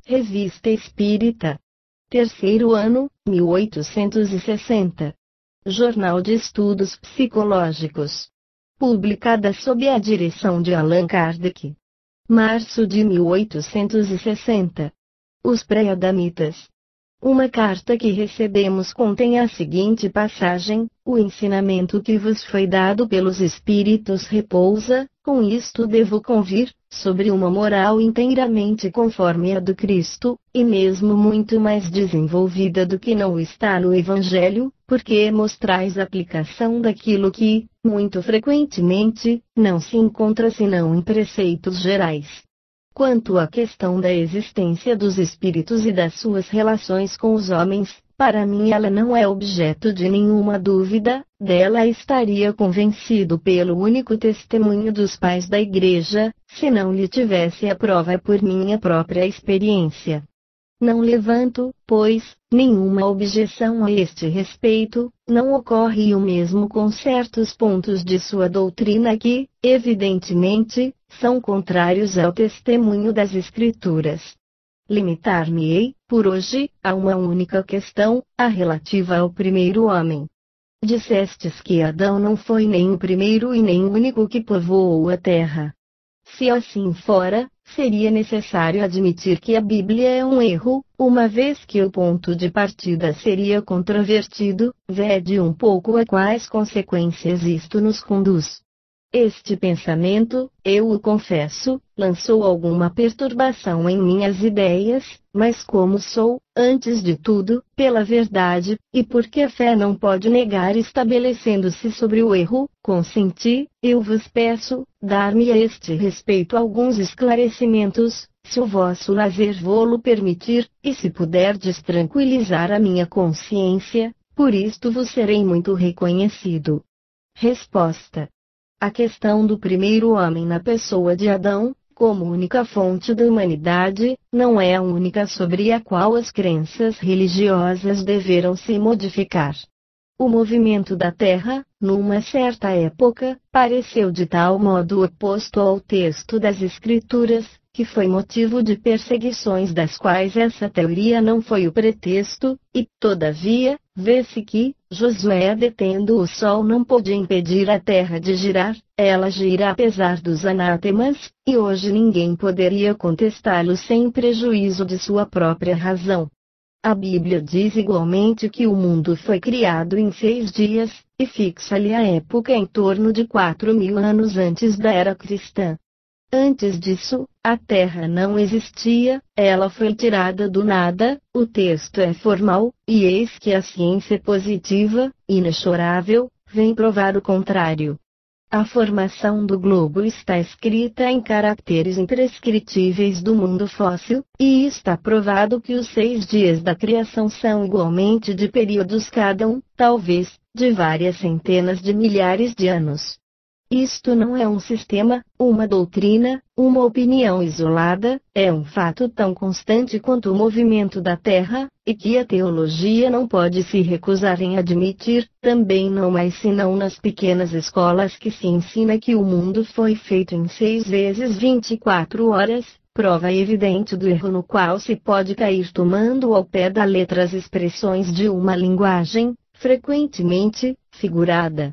Revista Espírita. Terceiro ano, 1860. Jornal de Estudos Psicológicos. Publicada sob a direção de Allan Kardec. Março de 1860. Os Pré-Adamitas. Uma carta que recebemos contém a seguinte passagem: o ensinamento que vos foi dado pelos Espíritos repousa, com isto devo convir, sobre uma moral inteiramente conforme a do Cristo, e mesmo muito mais desenvolvida do que não está no Evangelho, porque mostrais aplicação daquilo que, muito frequentemente, não se encontra senão em preceitos gerais. Quanto à questão da existência dos espíritos e das suas relações com os homens, para mim ela não é objeto de nenhuma dúvida, dela estaria convencido pelo único testemunho dos pais da Igreja, se não lhe tivesse a prova por minha própria experiência. Não levanto, pois, nenhuma objeção a este respeito, não ocorre o mesmo com certos pontos de sua doutrina que, evidentemente, são contrários ao testemunho das Escrituras. Limitar-me-ei, por hoje, a uma única questão, a relativa ao primeiro homem. Dissestes que Adão não foi nem o primeiro e nem o único que povoou a terra. Se assim fora, seria necessário admitir que a Bíblia é um erro, uma vez que o ponto de partida seria controvertido. Vede um pouco a quais consequências isto nos conduz. Este pensamento, eu o confesso, lançou alguma perturbação em minhas ideias, mas como sou, antes de tudo, pela verdade, e porque a fé não pode negar estabelecendo-se sobre o erro, consenti, eu vos peço, dar-me a este respeito alguns esclarecimentos, se o vosso lazer vô-lo permitir, e se puderdes tranquilizar a minha consciência, por isto vos serei muito reconhecido. Resposta. A questão do primeiro homem na pessoa de Adão, como única fonte da humanidade, não é a única sobre a qual as crenças religiosas deveram se modificar. O movimento da Terra, numa certa época, pareceu de tal modo oposto ao texto das Escrituras, que foi motivo de perseguições das quais essa teoria não foi o pretexto, e, todavia, vê-se que, Josué detendo o sol não pôde impedir a terra de girar, ela gira apesar dos anátemas, e hoje ninguém poderia contestá-lo sem prejuízo de sua própria razão. A Bíblia diz igualmente que o mundo foi criado em 6 dias, e fixa-lhe a época em torno de 4.000 anos antes da era cristã. Antes disso, a Terra não existia, ela foi tirada do nada, o texto é formal, e eis que a ciência positiva, inexorável, vem provar o contrário. A formação do globo está escrita em caracteres imprescritíveis do mundo fóssil, e está provado que os 6 dias da criação são igualmente de períodos cada um, talvez, de várias centenas de milhares de anos. Isto não é um sistema, uma doutrina, uma opinião isolada, é um fato tão constante quanto o movimento da Terra, e que a teologia não pode se recusar em admitir, também não mais senão nas pequenas escolas que se ensina que o mundo foi feito em 6 vezes 24 horas, prova evidente do erro no qual se pode cair tomando ao pé da letra as expressões de uma linguagem, frequentemente, figurada.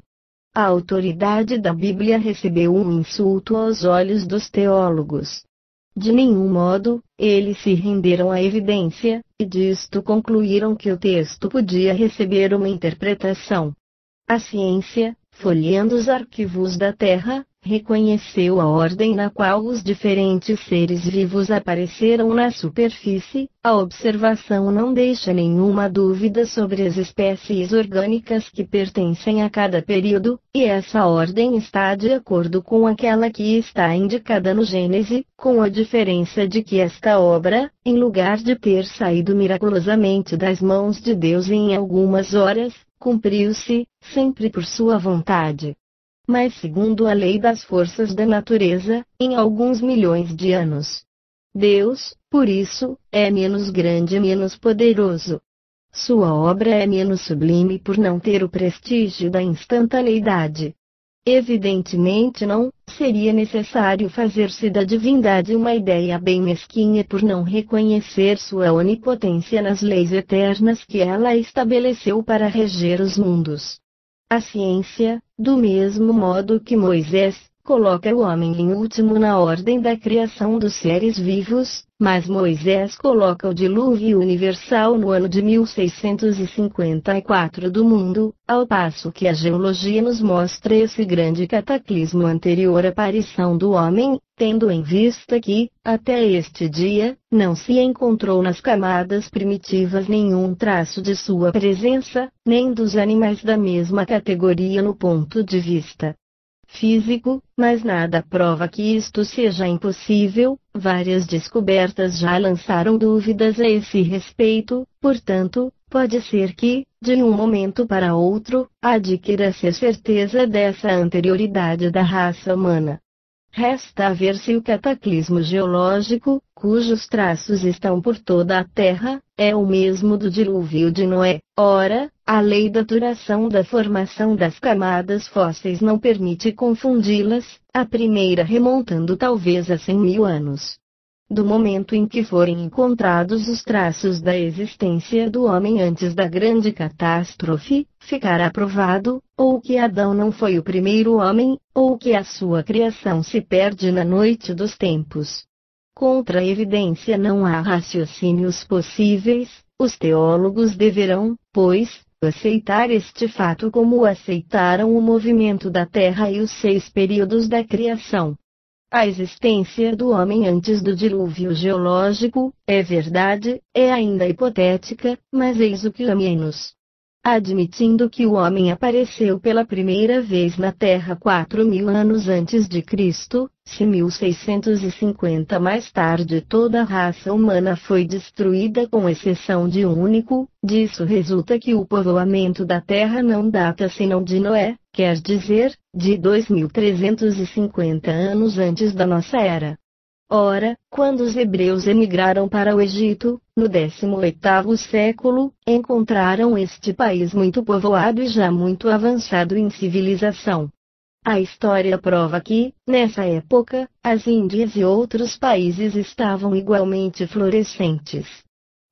A autoridade da Bíblia recebeu um insulto aos olhos dos teólogos. De nenhum modo, eles se renderam à evidência, e disto concluíram que o texto podia receber uma interpretação. A ciência, folheando os arquivos da Terra, reconheceu a ordem na qual os diferentes seres vivos apareceram na superfície. A observação não deixa nenhuma dúvida sobre as espécies orgânicas que pertencem a cada período, e essa ordem está de acordo com aquela que está indicada no Gênese, com a diferença de que esta obra, em lugar de ter saído miraculosamente das mãos de Deus em algumas horas, cumpriu-se, sempre por sua vontade. Mas segundo a lei das forças da natureza, em alguns milhões de anos. Deus, por isso, é menos grande e menos poderoso. Sua obra é menos sublime por não ter o prestígio da instantaneidade. Evidentemente não, seria necessário fazer-se da divindade uma ideia bem mesquinha por não reconhecer sua onipotência nas leis eternas que ela estabeleceu para reger os mundos. A ciência, do mesmo modo que Moisés, coloca o homem em último na ordem da criação dos seres vivos, mas Moisés coloca o dilúvio universal no ano de 1654 do mundo, ao passo que a geologia nos mostra esse grande cataclismo anterior à aparição do homem, tendo em vista que, até este dia, não se encontrou nas camadas primitivas nenhum traço de sua presença, nem dos animais da mesma categoria no ponto de vista físico, mas nada prova que isto seja impossível. Várias descobertas já lançaram dúvidas a esse respeito, portanto, pode ser que, de um momento para outro, adquira-se a certeza dessa anterioridade da raça humana. Resta ver se o cataclismo geológico, cujos traços estão por toda a Terra, é o mesmo do dilúvio de Noé. Ora, a lei da duração da formação das camadas fósseis não permite confundi-las, a primeira remontando talvez a 100.000 anos. Do momento em que forem encontrados os traços da existência do homem antes da grande catástrofe, ficará provado, ou que Adão não foi o primeiro homem, ou que a sua criação se perde na noite dos tempos. Contra a evidência não há raciocínios possíveis, os teólogos deverão, pois, aceitar este fato como aceitaram o movimento da Terra e os 6 períodos da criação. A existência do homem antes do dilúvio geológico, é verdade, é ainda hipotética, mas eis o que a menos. Admitindo que o homem apareceu pela primeira vez na Terra 4.000 anos antes de Cristo, se 1650 mais tarde toda a raça humana foi destruída com exceção de um único, disso resulta que o povoamento da Terra não data senão de Noé, quer dizer, de 2.350 anos antes da nossa era. Ora, quando os hebreus emigraram para o Egito, no 18º século, encontraram este país muito povoado e já muito avançado em civilização. A história prova que, nessa época, as Índias e outros países estavam igualmente florescentes.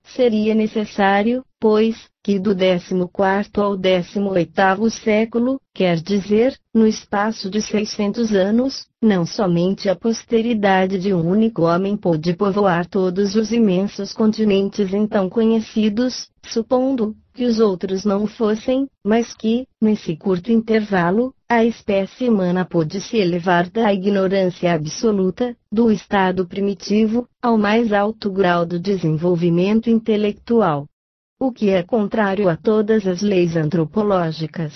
Seria necessário, pois, que do 14º ao 18º século, quer dizer, no espaço de 600 anos, não somente a posteridade de um único homem pôde povoar todos os imensos continentes então conhecidos, supondo que os outros não fossem, mas que, nesse curto intervalo, a espécie humana pôde se elevar da ignorância absoluta, do estado primitivo, ao mais alto grau do desenvolvimento intelectual. O que é contrário a todas as leis antropológicas.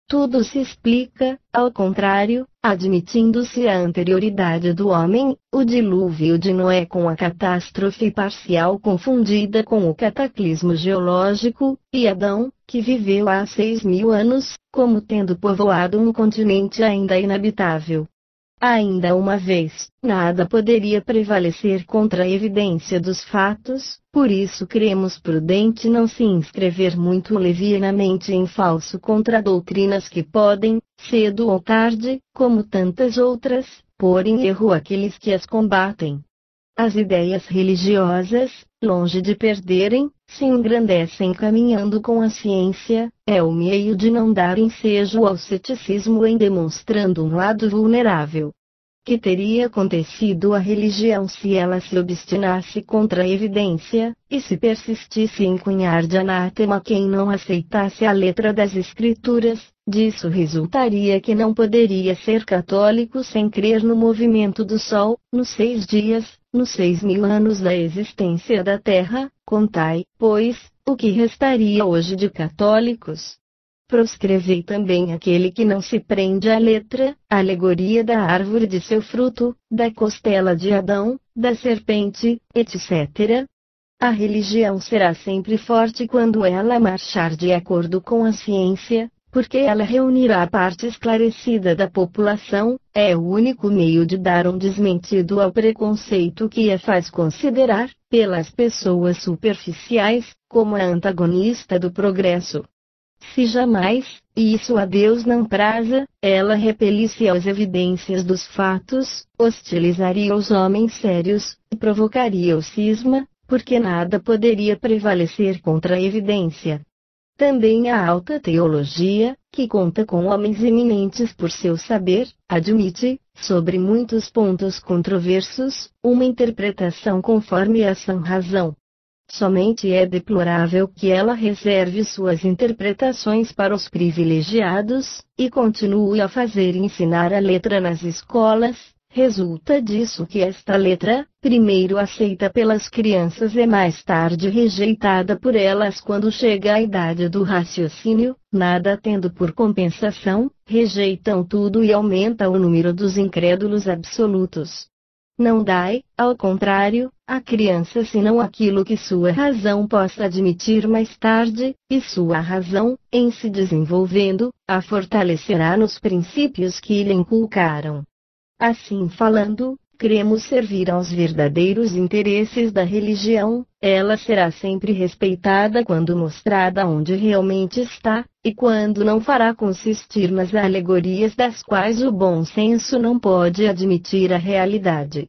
Tudo se explica, ao contrário, admitindo-se a anterioridade do homem, o dilúvio de Noé com a catástrofe parcial confundida com o cataclismo geológico, e Adão, que viveu há 6.000 anos, como tendo povoado um continente ainda inabitável. Ainda uma vez, nada poderia prevalecer contra a evidência dos fatos, por isso cremos prudente não se inscrever muito levianamente em falso contra doutrinas que podem, cedo ou tarde, como tantas outras, pôr em erro aqueles que as combatem. As ideias religiosas, longe de perderem, se engrandecem caminhando com a ciência, é o meio de não dar ensejo ao ceticismo em demonstrando um lado vulnerável. Que teria acontecido à religião se ela se obstinasse contra a evidência, e se persistisse em cunhar de anátema quem não aceitasse a letra das Escrituras? Disso resultaria que não poderia ser católico sem crer no movimento do Sol, nos 6 dias, nos 6.000 anos da existência da Terra. Contai, pois, o que restaria hoje de católicos. Proscrevei também aquele que não se prende à letra, a alegoria da árvore de seu fruto, da costela de Adão, da serpente, etc. A religião será sempre forte quando ela marchar de acordo com a ciência, porque ela reunirá a parte esclarecida da população, é o único meio de dar um desmentido ao preconceito que a faz considerar, pelas pessoas superficiais, como a antagonista do progresso. Se jamais, e isso a Deus não praza, ela repelisse as evidências dos fatos, hostilizaria os homens sérios, e provocaria o cisma, porque nada poderia prevalecer contra a evidência. Também a alta teologia, que conta com homens eminentes por seu saber, admite, sobre muitos pontos controversos, uma interpretação conforme a sã razão. Somente é deplorável que ela reserve suas interpretações para os privilegiados, e continue a fazer ensinar a letra nas escolas. Resulta disso que esta letra, primeiro aceita pelas crianças e mais tarde rejeitada por elas quando chega a idade do raciocínio, nada tendo por compensação, rejeitam tudo e aumenta o número dos incrédulos absolutos. Não dai, ao contrário, à criança senão aquilo que sua razão possa admitir mais tarde, e sua razão, em se desenvolvendo, a fortalecerá nos princípios que lhe inculcaram. Assim falando, queremos servir aos verdadeiros interesses da religião, ela será sempre respeitada quando mostrada onde realmente está, e quando não fará consistir nas alegorias das quais o bom senso não pode admitir a realidade.